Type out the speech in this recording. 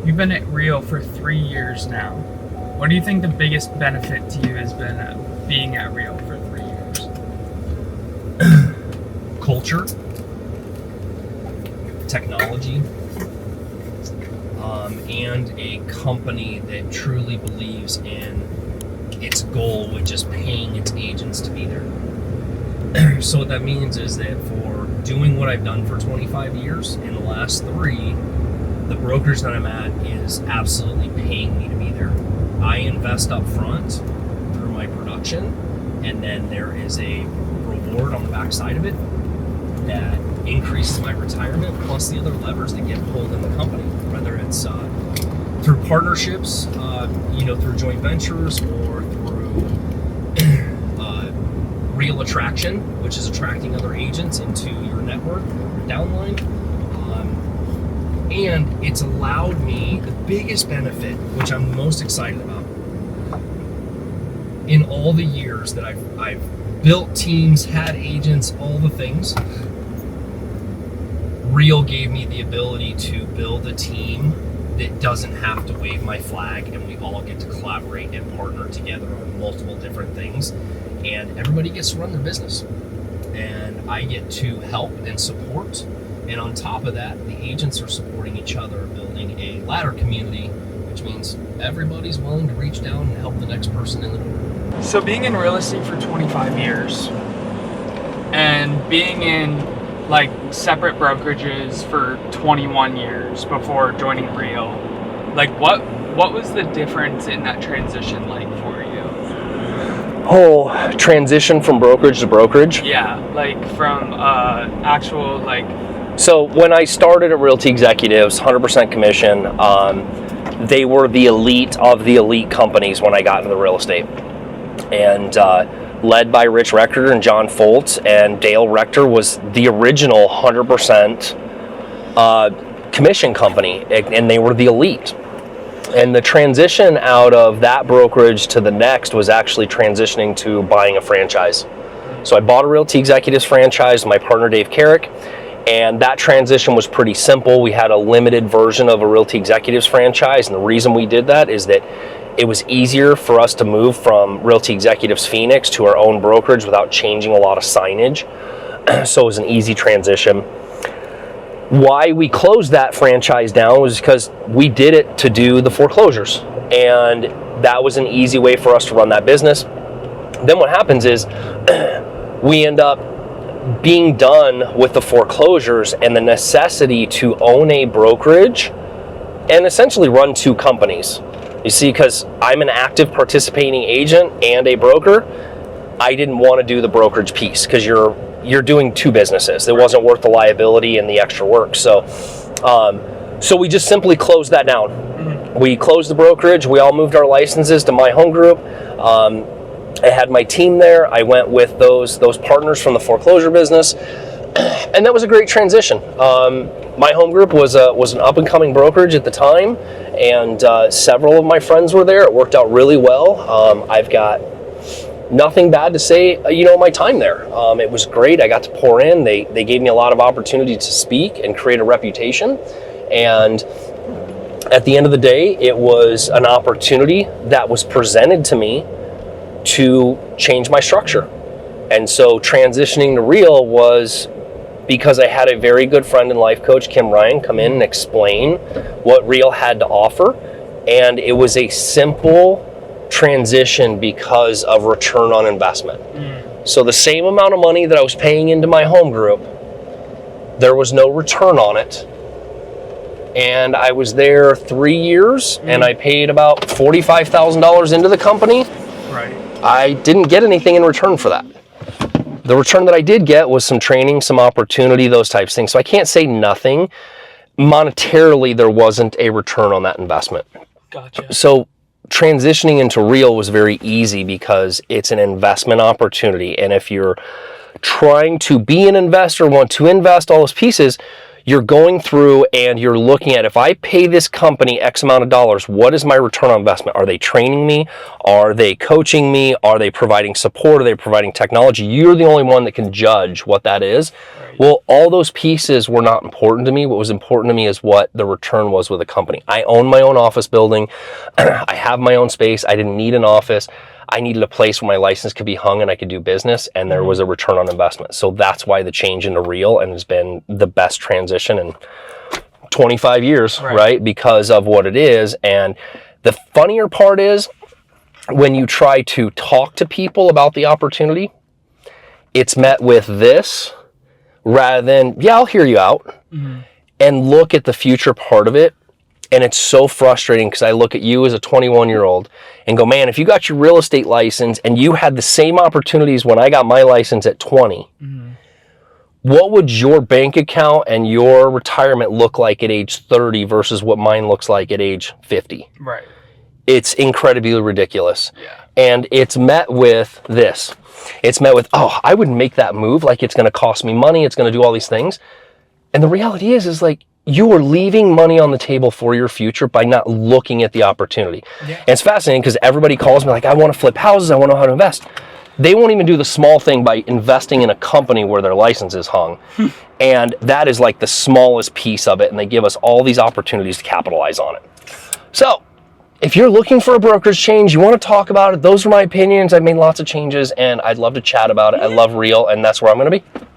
You've been at Real for 3 years now. What do you think the biggest benefit to you has been being at Real for 3 years? Culture, technology, and a company that truly believes in its goal, which is paying its agents to be there. So what that means is that for doing what I've done for 25 years, in the last 3, the brokerage that I'm at is absolutely paying me to be there. I invest up front through my production, and then there is a reward on the backside of it that increases my retirement, plus the other levers that get pulled in the company, whether it's through partnerships, through joint ventures, or through Real Attraction, which is attracting other agents into your network or downline. And it's allowed me the biggest benefit, which I'm most excited about, in all the years that I've built teams, had agents, all the things. Real gave me the ability to build a team that doesn't have to wave my flag, and we all get to collaborate and partner together on multiple different things, and everybody gets to run their business, and I get to help and support. And on top of that, the agents are supporting each other, building a ladder community, which means everybody's willing to reach down and help the next person in the door. So being in real estate for 25 years and being in like separate brokerages for 21 years before joining Real, like what was the difference in that transition like for you? Whole transition from brokerage to brokerage? Yeah, like from actual like... So when I started at Realty Executives, 100% commission, they were the elite of the elite companies when I got into the real estate. And led by Rich Rector and John Foltz, and Dale Rector was the original 100% commission company, and they were the elite. And the transition out of that brokerage to the next was actually transitioning to buying a franchise. So I bought a Realty Executives franchise with my partner Dave Carrick, and that transition was pretty simple. We had a limited version of a Realty Executives franchise, and the reason we did that is that it was easier for us to move from Realty Executives Phoenix to our own brokerage without changing a lot of signage. So it was an easy transition. Why we closed that franchise down was because we did it to do the foreclosures, and that was an easy way for us to run that business. Then what happens is we end up being done with the foreclosures and the necessity to own a brokerage and essentially run 2 companies. You see, because I'm an active participating agent and a broker, I didn't want to do the brokerage piece because you're doing 2 businesses. It wasn't worth the liability and the extra work. So we just simply closed that down. Mm-hmm. We closed the brokerage. We all moved our licenses to my home group. I had my team there. I went with those partners from the foreclosure business, and that was a great transition. My home group was an up-and-coming brokerage at the time, and several of my friends were there. It worked out really well. I've got nothing bad to say, my time there. It was great. I got to pour in. They gave me a lot of opportunity to speak and create a reputation, and at the end of the day, it was an opportunity that was presented to me to change my structure. And so transitioning to Real was because I had a very good friend and life coach, Kim Ryan, come in and explain what Real had to offer. And it was a simple transition because of return on investment. So the same amount of money that I was paying into my home group, there was no return on it. And I was there 3 years, and I paid about $45,000 into the company. Right. I didn't get anything in return for that. The return that I did get was some training, some opportunity, those types of things. So I can't say nothing. Monetarily, there wasn't a return on that investment. Gotcha. So transitioning into Real was very easy because it's an investment opportunity. And if you're trying to be an investor, want to invest all those pieces, you're going through and you're looking at, if I pay this company X amount of dollars, what is my return on investment? Are they training me? Are they coaching me? Are they providing support? Are they providing technology? You're the only one that can judge what that is. Right. Well, all those pieces were not important to me. What was important to me is what the return was with the company. I own my own office building. I have my own space. I didn't need an office. I needed a place where my license could be hung and I could do business, and there was a return on investment. So that's why the change into real, and has been the best transition in 25 years, right? Because of what it is. And the funnier part is when you try to talk to people about the opportunity, it's met with this rather than, yeah, I'll hear you out, and look at the future part of it. And it's so frustrating because I look at you as a 21-year-old and go, man, if you got your real estate license and you had the same opportunities when I got my license at 20, what would your bank account and your retirement look like at age 30 versus what mine looks like at age 50? Right. It's incredibly ridiculous. Yeah. And it's met with this. It's met with, oh, I wouldn't make that move. Like, it's going to cost me money. It's going to do all these things. And the reality is like, you are leaving money on the table for your future by not looking at the opportunity. Yeah. And it's fascinating because everybody calls me like, I want to flip houses, I want to know how to invest. They won't even do the small thing by investing in a company where their license is hung. And that is like the smallest piece of it, and they give us all these opportunities to capitalize on it. So, if you're looking for a brokerage change, you want to talk about it, those are my opinions. I've made lots of changes, and I'd love to chat about it. I love real, and that's where I'm going to be.